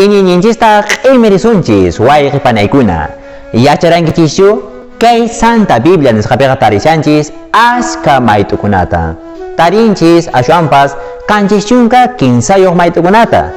iñiñinchista q'imirisunchis wayqipanaykuna. Yacharankichishchu kay Santa Biblia nisqapiqa tarishanchis ashka maytukunata. Tarinchis ashwanpas kanchis chunka kinsayuq maytukunata.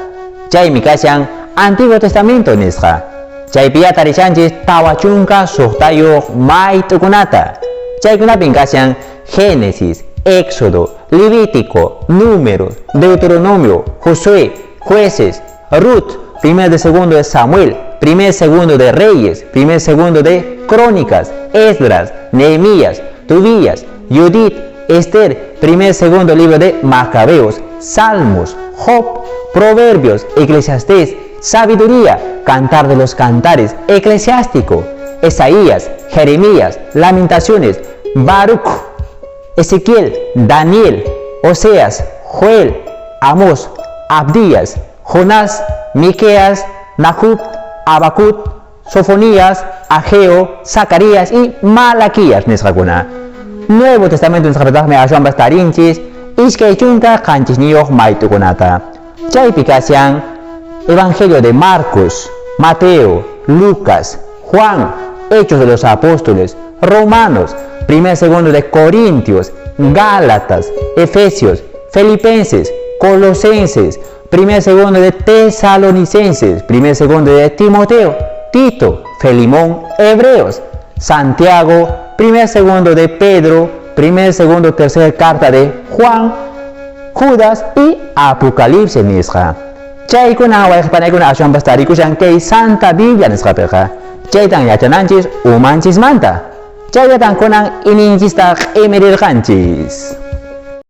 Chaymi kashan Antiguo Testamento nisqa. Chaypiya tarishanchis tawa chunka suqtayuq maytukunata. Chaykunapin kashan Génesis, Éxodo, Levítico, Números, Deuteronomio, Josué, Jueces, Ruth, primer de segundo de Samuel, primer segundo de Reyes, primer segundo de Crónicas, Esdras, Nehemías, Tobías, Judith, Esther, primer segundo libro de Macabeos, Salmos, Job, Proverbios, Eclesiastés, Sabiduría, Cantar de los Cantares, Eclesiástico, Isaías, Jeremías, Lamentaciones, Baruch, Ezequiel, Daniel, Oseas, Joel, Amós, Abdías, Jonás, Miqueas, Nahum, Habacuc, Sofonías, Ageo, Zacarías y Malaquías nisqakuna. Nuevo Testamento nisqapitaqmi ashwanpas tarinchis iskay chunka qanchisniyuq maytukunata. Chaypi kashan Evangelio de Marcos, Mateo, Lucas, Juan, Hechos de los Apóstoles, Romanos, primer segundo de Corintios, Gálatas, Efesios, Filipenses, Colosenses, primer segundo de Tesalonicenses, primer segundo de Timoteo, Tito, Filemón, Hebreos, Santiago, primer segundo de Pedro, primer segundo tercera carta de Juan, Judas y Apocalipsis nisqa. Chaykuna wayqipanaykuna ashwanpas tarikushan kay Santa Biblia nisqapiqa. Chaytan yachananchis umanchis manta. Chayatan kunan ininchista q'imirirqanchis.